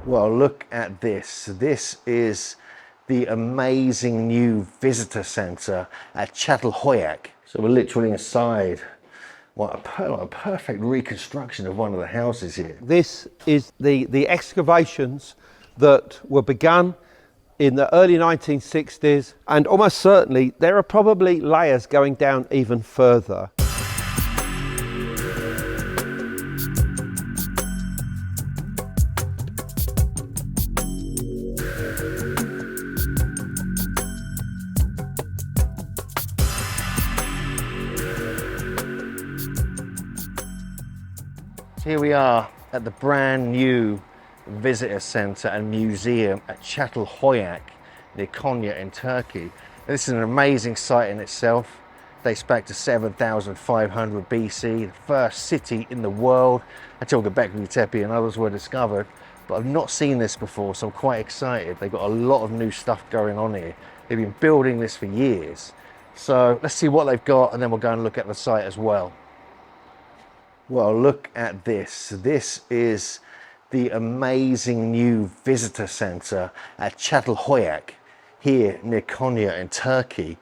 Well, look at this. This is the amazing new visitor centre at Çatal Höyük. So we're literally inside what a perfect reconstruction of one of the houses here. This is the excavations that were begun in the early 1960s, and almost certainly there are probably layers going down even further. Here we are at the brand new visitor centre and museum at Çatal Höyük near Konya in Turkey. This is an amazing site in itself. Dates back to 7,500 BC, the first city in the world until Göbekli Tepe and others were discovered. But I've not seen this before, so I'm quite excited. They've got a lot of new stuff going on here. They've been building this for years. So let's see what they've got, and then we'll go and look at the site as well. Well, look at this. This is the amazing new visitor centre at Çatal Höyük here near Konya in Turkey.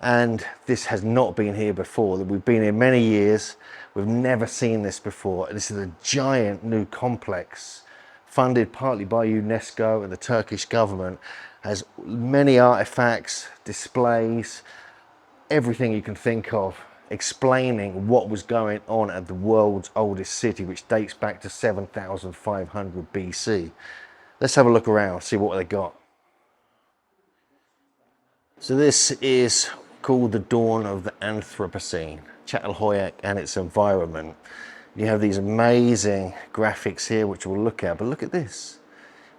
And this has not been here before. We've been here many years. We've never seen this before. This is a giant new complex funded partly by UNESCO and the Turkish government. Has many artifacts, displays, everything you can think of, explaining what was going on at the world's oldest city, which dates back to 7,500 BC. Let's have a look around, see what they got. So this is called the dawn of the Anthropocene, Çatal Höyük and its environment. You have these amazing graphics here, which we'll look at, but look at this.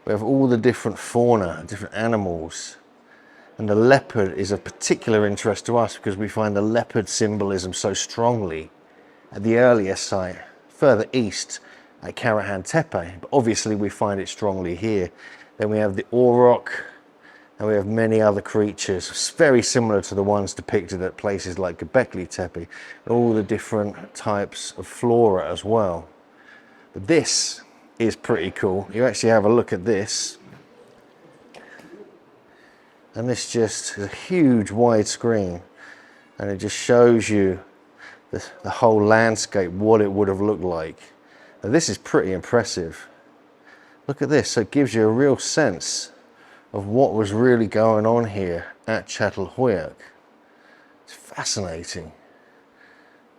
We have all the different fauna, different animals. And the leopard is of particular interest to us because we find the leopard symbolism so strongly at the earlier site, further east at Karahan Tepe. But obviously we find it strongly here. Then we have the auroch, and we have many other creatures, very similar to the ones depicted at places like Göbekli Tepe. All the different types of flora as well. But this is pretty cool. You actually have a look at this. And this just is a huge wide screen, and it just shows you the whole landscape, what it would have looked like. Now, this is pretty impressive. Look at this. So it gives you a real sense of what was really going on here at Çatal Höyük. It's fascinating.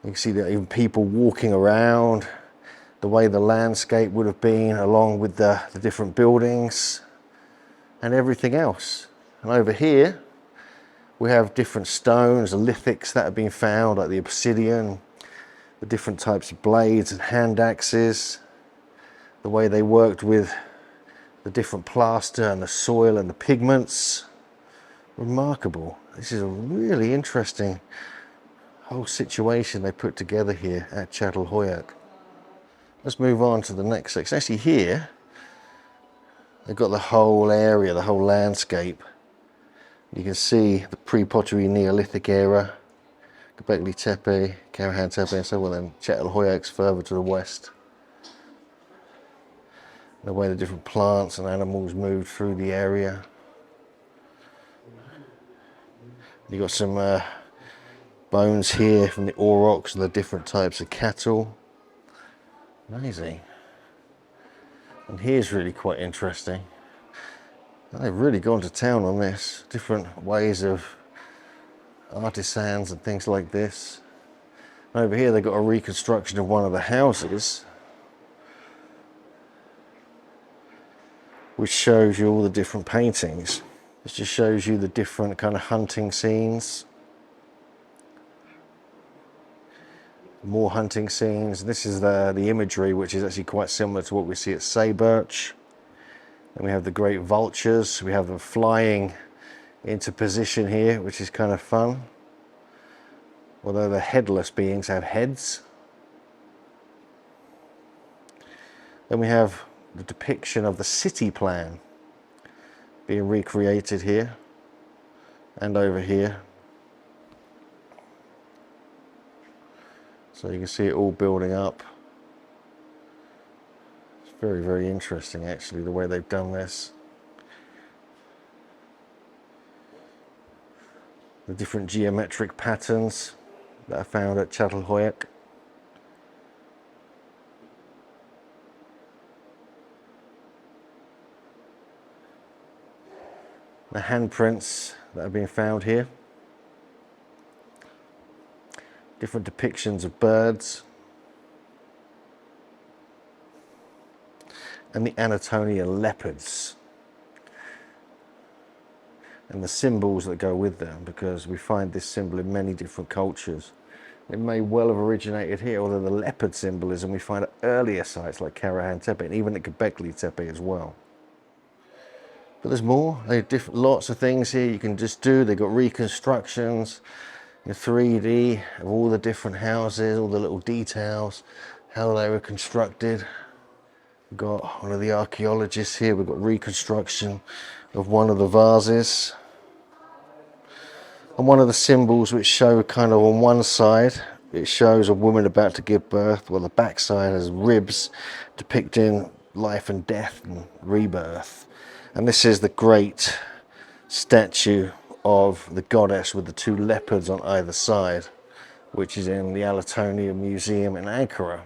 You can see that even people walking around, the way the landscape would have been along with the different buildings and everything else. And over here, we have different stones, the lithics that have been found, like the obsidian, the different types of blades and hand axes, the way they worked with the different plaster and the soil and the pigments. Remarkable. This is a really interesting whole situation they put together here at Çatal Höyük. Let's move on to the next section. Actually here, they've got the whole area, the whole landscape. You can see the pre-pottery Neolithic era, Göbekli Tepe, Karahan Tepe, and so on. Then Çatal Höyük's further to the west. The way the different plants and animals moved through the area. You got some bones here from the aurochs and the different types of cattle. Amazing. And here's really quite interesting. They've really gone to town on this. Different ways of artisans and things like this. Over here they've got a reconstruction of one of the houses, which shows you all the different paintings. This just shows you the different kind of hunting scenes. More hunting scenes. This is the imagery, which is actually quite similar to what we see at Sayburch. And we have the great vultures. We have them flying into position here, which is kind of fun. Although the headless beings have heads. Then we have the depiction of the city plan being recreated here and over here. So you can see it all building up. Very, very interesting actually, the way they've done this. The different geometric patterns that are found at Çatal Höyük. The handprints that have been found here. Different depictions of birds. And the Anatolia leopards. And the symbols that go with them, because we find this symbol in many different cultures. It may well have originated here, although the leopard symbolism we find at earlier sites like Karahan Tepe and even at Göbekli Tepe as well. But there's more. They have lots of things here you can just do. They've got reconstructions in 3D of all the different houses, all the little details, how they were constructed. We've got one of the archaeologists here. We've got reconstruction of one of the vases. And one of the symbols which show kind of on one side, it shows a woman about to give birth, while the back side has ribs depicting life and death and rebirth. And this is the great statue of the goddess with the two leopards on either side, which is in the Anatolia Museum in Ankara.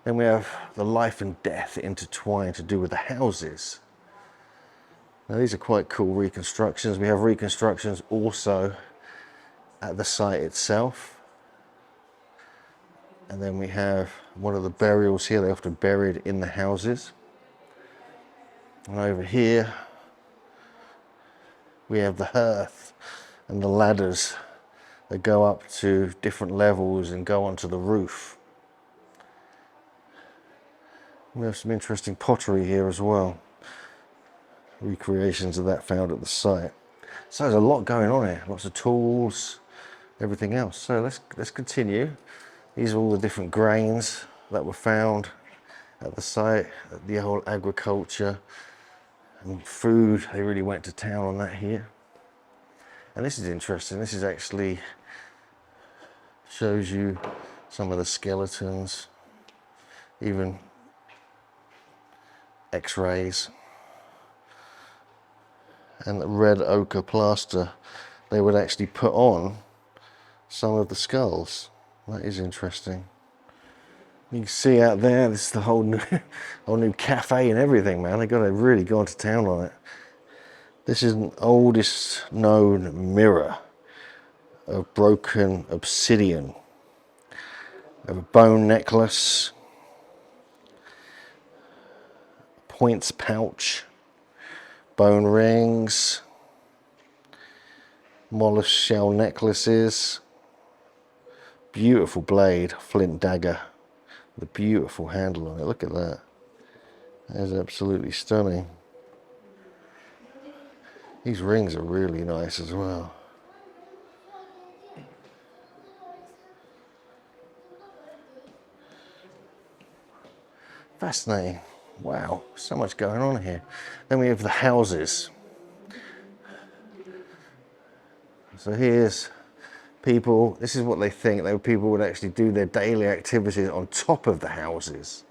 Then we have the life and death intertwined to do with the houses. Now these are quite cool reconstructions. We have reconstructions also at the site itself. And then we have one of the burials here. They're often buried in the houses. And over here we have the hearth and the ladders that go up to different levels and go onto the roof. We have some interesting pottery here as well. Recreations of that found at the site. So there's a lot going on here. Lots of tools, everything else. So let's continue. These are all the different grains that were found at the site. The whole agriculture and food. They really went to town on that here. And this is interesting. This is actually shows you some of the skeletons, even X-rays. And the red ochre plaster they would actually put on some of the skulls. That is interesting. You can see out there, this is the whole new cafe and everything, man. They've really gone to town on it. This is an oldest known mirror of broken obsidian. We have a bone necklace, points pouch, bone rings, mollusk shell necklaces, beautiful blade, flint dagger, with a beautiful handle on it. Look at that. That is absolutely stunning. These rings are really nice as well. Fascinating. Wow, so much going on here. Then we have the houses. So here's people, this is what they think. People would actually do their daily activities on top of the houses.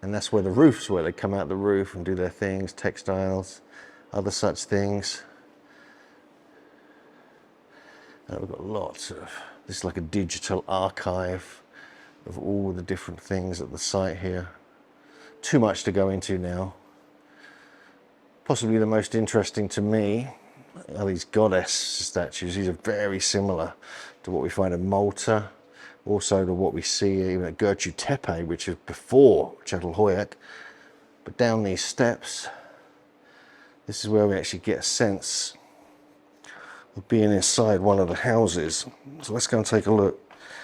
And that's where the roofs were. They come out the roof and do their things, textiles, other such things. And we've got lots of, this is like a digital archive of all the different things at the site here. Too much to go into now. Possibly the most interesting to me are these goddess statues. These are very similar to what we find in Malta, also to what we see even at Göbekli Tepe, which is before Çatal Höyük. But down these steps, this is where we actually get a sense of being inside one of the houses. So let's go and take a look.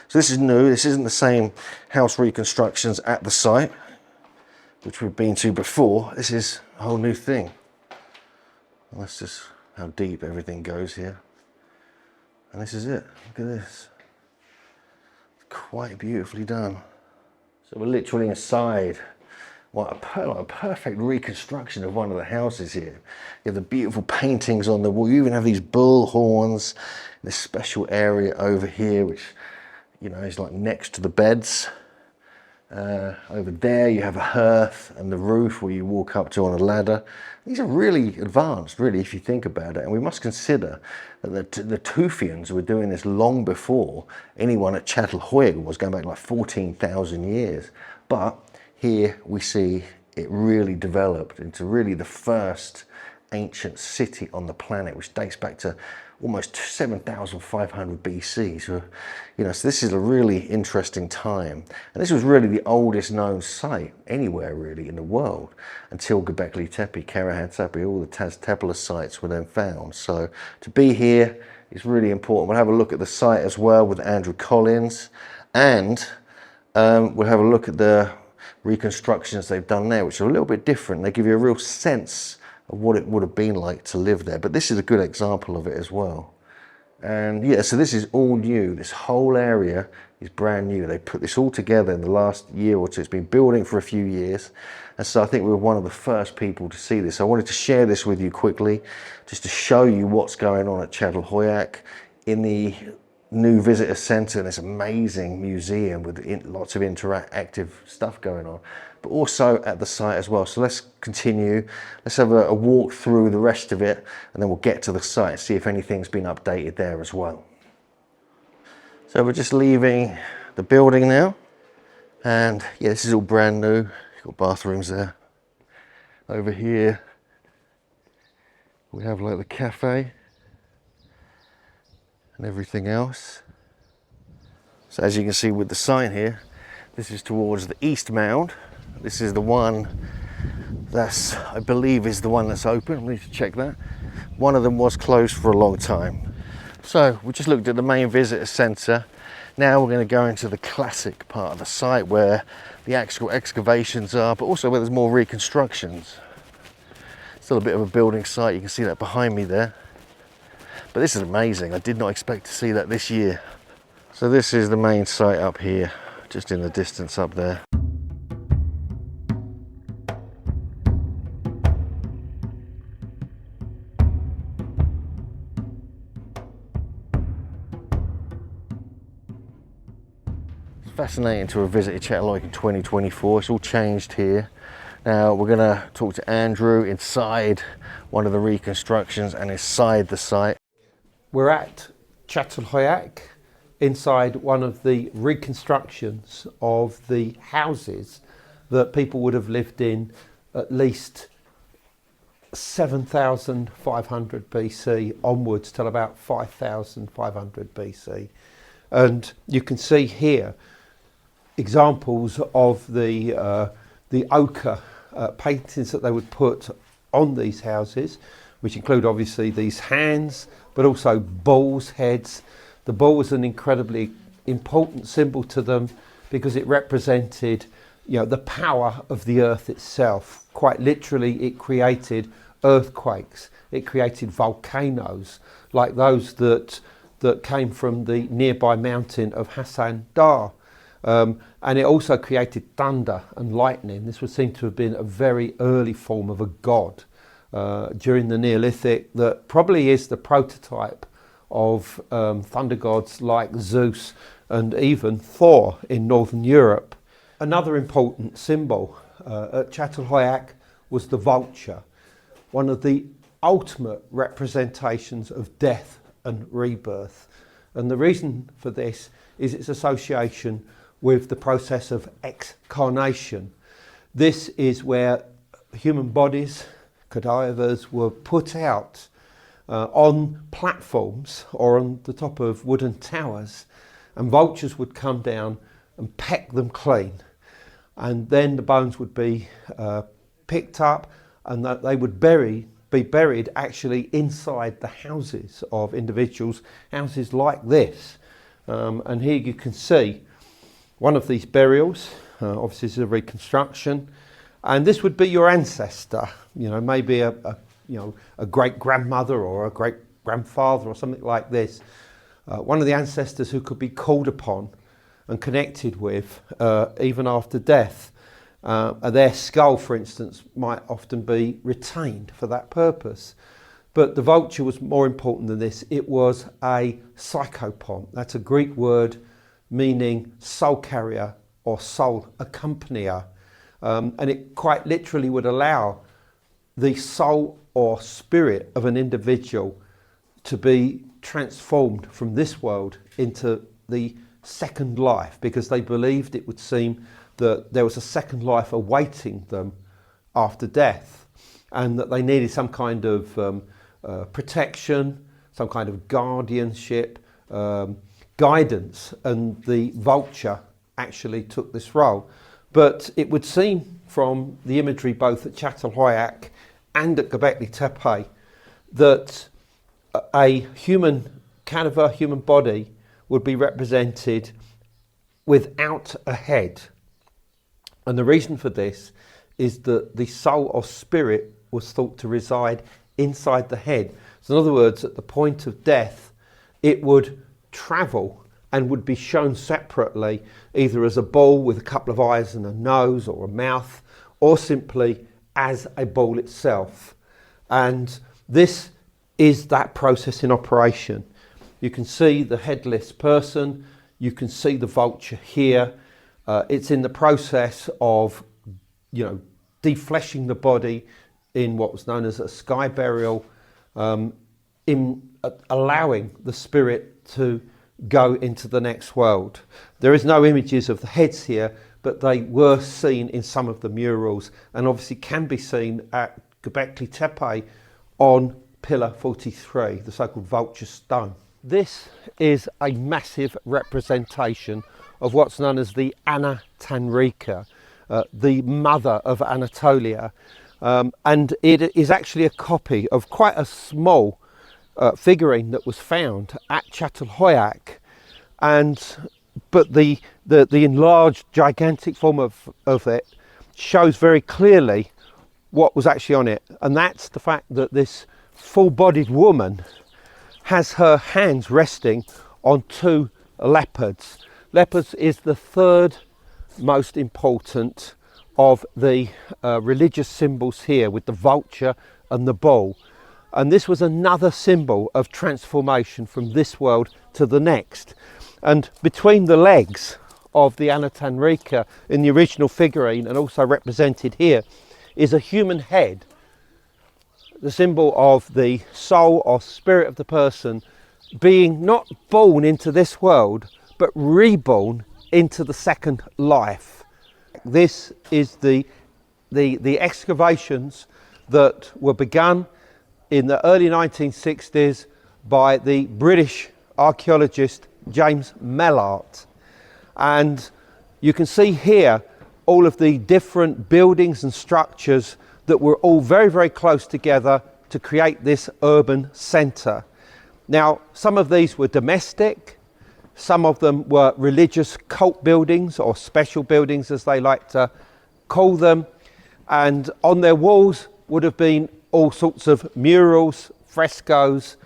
So this is new. This isn't the same house reconstructions at the site, which we've been to before. This is a whole new thing. And that's just how deep everything goes here. And this is it. Look at this. It's quite beautifully done. So we're literally inside what a perfect reconstruction of one of the houses here. You have the beautiful paintings on the wall. You even have these bull horns, this special area over here, which, you know, is like next to the beds. Over there you have a hearth and the roof where you walk up to on a ladder. These are really advanced, really, if you think about it. And we must consider that the Tufians were doing this long before anyone at Çatal Höyük was, going back like 14,000 years. But here we see it really developed into really the first ancient city on the planet, which dates back to almost 7,500 BC. So, so this is a really interesting time. And this was really the oldest known site anywhere really in the world until Göbekli Tepe, Karahan Tepe, all the Taztepala sites were then found. So to be here is really important. We'll have a look at the site as well with Andrew Collins, and we'll have a look at the reconstructions they've done there, which are a little bit different. They give you a real sense of what it would have been like to live there. But this is a good example of it as well. And yeah, so this is all new. This whole area is brand new. They put this all together in the last year or two. It's been building for a few years. And so I think we were one of the first people to see this. I wanted to share this with you quickly, just to show you what's going on at Çatal Höyük in the new visitor centre, this amazing museum with lots of interactive stuff going on, but also at the site as well. So let's continue. Let's have a walk through the rest of it, and then we'll get to the site, see if anything's been updated there as well. So we're just leaving the building now, and yeah, this is all brand new. You've got bathrooms there. Over here we have like the cafe and everything else. So as you can see with the sign here, this is towards the east mound. This is the one that's, I believe, is the one that's open. We need to check that. One of them was closed for a long time. So we just looked at the main visitor centre. Now we're going to go into the classic part of the site where the actual excavations are, but also where there's more reconstructions. Still a bit of a building site, you can see that behind me there. But this is amazing. I did not expect to see that this year. So this is the main site up here, just in the distance up there. It's fascinating to have visited Çatal Höyük in 2024. It's all changed here. Now we're going to talk to Andrew inside one of the reconstructions and inside the site. We're at Çatal Höyük, inside one of the reconstructions of the houses that people would have lived in at least 7,500 BC onwards till about 5,500 BC. And you can see here examples of the ochre paintings that they would put on these houses, which include obviously these hands, but also bulls' heads. The bull was an incredibly important symbol to them because it represented, the power of the earth itself. Quite literally, it created earthquakes. It created volcanoes like those that came from the nearby mountain of Hasan Dağ. And it also created thunder and lightning. This would seem to have been a very early form of a god during the Neolithic that probably is the prototype of thunder gods like Zeus and even Thor in Northern Europe. Another important symbol at Çatal Höyük was the vulture, one of the ultimate representations of death and rebirth. And the reason for this is its association with the process of excarnation. This is where human bodies, cadavers, were put out on platforms or on the top of wooden towers, and vultures would come down and peck them clean, and then the bones would be picked up and that they would be buried actually inside the houses of individuals, houses like this. And here you can see one of these burials. Obviously this is a reconstruction, and this would be your ancestor, maybe a great grandmother or a great grandfather or something like this. One of the ancestors who could be called upon and connected with even after death. Their skull, for instance, might often be retained for that purpose. But the vulture was more important than this. It was a psychopomp. That's a Greek word meaning soul carrier or soul accompanier. And it quite literally would allow the soul or spirit of an individual to be transformed from this world into the second life, because they believed, it would seem, that there was a second life awaiting them after death, and that they needed some kind of protection, some kind of guardianship, guidance, and the vulture actually took this role. But it would seem from the imagery both at Çatal Höyük and at Göbekli Tepe that a human cadaver, human body, would be represented without a head. And the reason for this is that the soul or spirit was thought to reside inside the head. So in other words, at the point of death, it would travel and would be shown separately, either as a ball with a couple of eyes and a nose or a mouth, or simply as a ball itself. And this is that process in operation. You can see the headless person, you can see the vulture here. It's in the process of, defleshing the body in what was known as a sky burial, in allowing the spirit to go into the next world. There is no images of the heads here, but they were seen in some of the murals, and obviously can be seen at Göbekli Tepe on Pillar 43, the so-called vulture stone. This is a massive representation of what's known as the Ana Tanrika, the mother of Anatolia, and it is actually a copy of quite a small figurine that was found at Çatal Höyük, but the enlarged gigantic form of it shows very clearly what was actually on it, and that's the fact that this full-bodied woman has her hands resting on two leopards. Leopards is the third most important of the religious symbols here, with the vulture and the bull. And this was another symbol of transformation from this world to the next. And between the legs of the Ana Tanrika in the original figurine, and also represented here, is a human head, the symbol of the soul or spirit of the person being not born into this world, but reborn into the second life. This is the excavations that were begun in the early 1960s by the British archaeologist James Mellart. And you can see here all of the different buildings and structures that were all very, very close together to create this urban centre. Now, some of these were domestic, some of them were religious cult buildings, or special buildings as they like to call them, and on their walls would have been all sorts of murals, frescoes,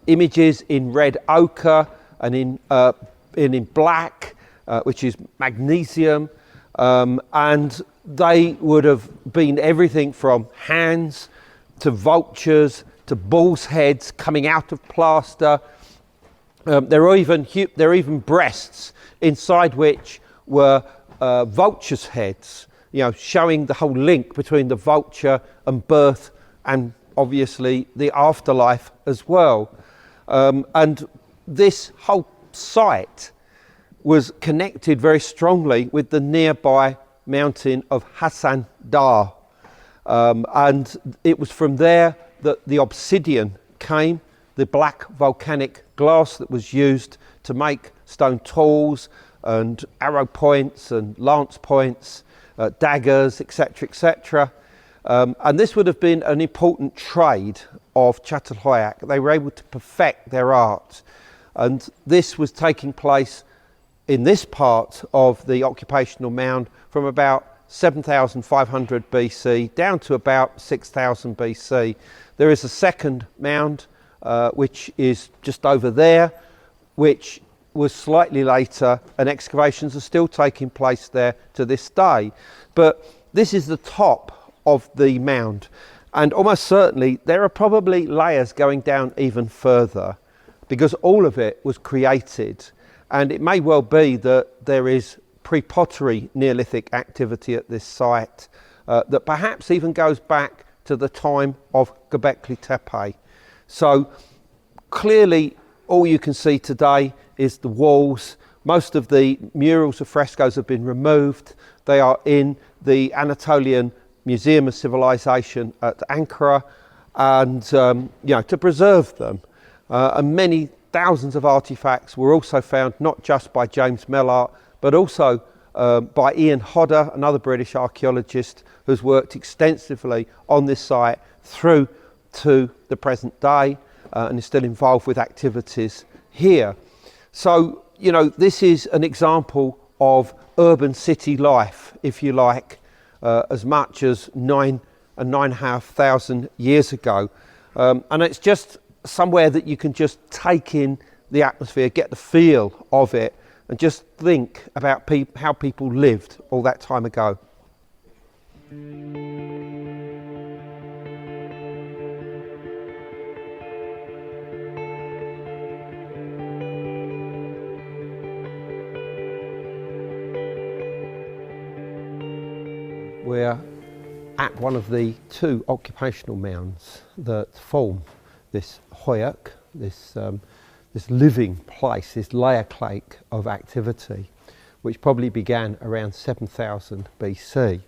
images in red ochre and in black, which is magnesium, and they would have been everything from hands to vultures to bulls' heads coming out of plaster. There are even breasts inside which were vultures' heads, showing the whole link between the vulture and birth, and obviously the afterlife as well. And this whole site was connected very strongly with the nearby mountain of Hasan Dağ. And it was from there that the obsidian came, the black volcanic glass that was used to make stone tools and arrow points and lance points, daggers, etc., etc. And this would have been an important trade of Çatal Höyük. They were able to perfect their art, and this was taking place in this part of the occupational mound from about 7,500 BC down to about 6,000 BC. There is a second mound which is just over there, which was slightly later, and excavations are still taking place there to this day. But this is the top of the mound, and almost certainly there are probably layers going down even further, because all of it was created, and it may well be that there is pre-pottery Neolithic activity at this site that perhaps even goes back to the time of Göbekli Tepe. So clearly all you can see today is the walls. Most of the murals or frescoes have been removed. They are in the Anatolian Museum of Civilization at Ankara, and to preserve them. And many thousands of artifacts were also found not just by James Mellart, but also by Ian Hodder, another British archaeologist who's worked extensively on this site through to the present day and is still involved with activities here. So, this is an example of urban city life, if you like, as much as 9,500 years ago. And it's just somewhere that you can just take in the atmosphere, get the feel of it, and just think about how people lived all that time ago. We're at one of the two occupational mounds that form this Höyük, this living place, this layer cake of activity, which probably began around 7000 BC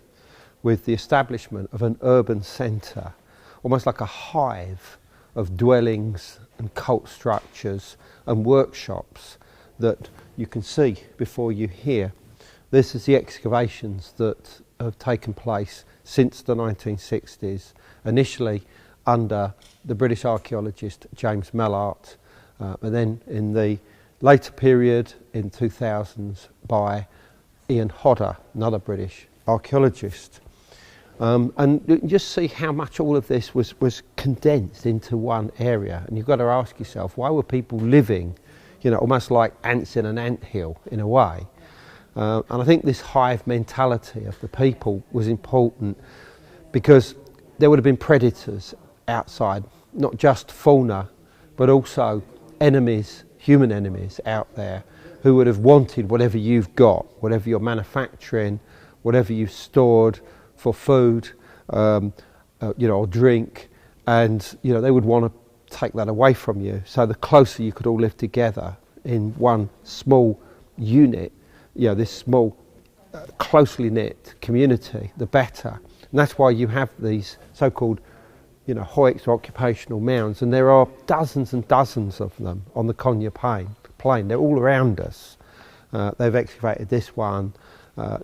with the establishment of an urban centre, almost like a hive of dwellings and cult structures and workshops that you can see before you here. This is the excavations that have taken place since the 1960s, initially under the British archaeologist James Mellart, and then in the later period in 2000s by Ian Hodder, another British archaeologist. And you can just see how much all of this was condensed into one area, and you've got to ask yourself, why were people living, almost like ants in an anthill in a way? And I think this hive mentality of the people was important because there would have been predators outside, not just fauna, but also enemies, human enemies out there who would have wanted whatever you've got, whatever you're manufacturing, whatever you've stored for food, or drink, and they would want to take that away from you. So the closer you could all live together in one small unit, this small, closely knit community, the better. And that's why you have these so-called, Höyüks or occupational mounds, and there are dozens and dozens of them on the Konya plain. They're all around us. They've excavated this one,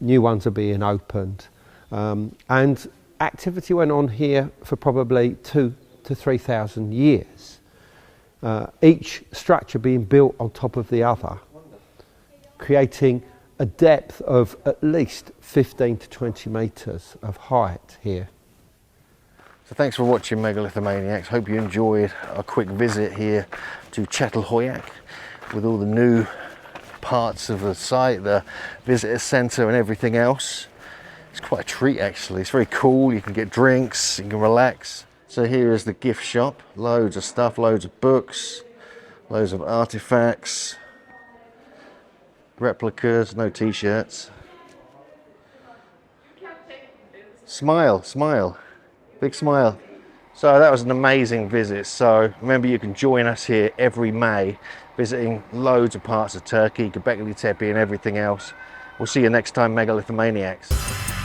new ones are being opened, and activity went on here for probably 2,000 to 3,000 years, each structure being built on top of the other, creating a depth of at least 15 to 20 metres of height here. So thanks for watching, Megalithomaniacs. Hope you enjoyed a quick visit here to Çatal Höyük with all the new parts of the site, the visitor centre and everything else. It's quite a treat actually. It's very cool. You can get drinks, you can relax. So here is the gift shop. Loads of stuff, loads of books, loads of artifacts, replicas, no t-shirts. Smile, smile, big smile. So that was an amazing visit. So remember, you can join us here every May, visiting loads of parts of Turkey, Göbekli Tepe and everything else. We'll see you next time, Megalithomaniacs.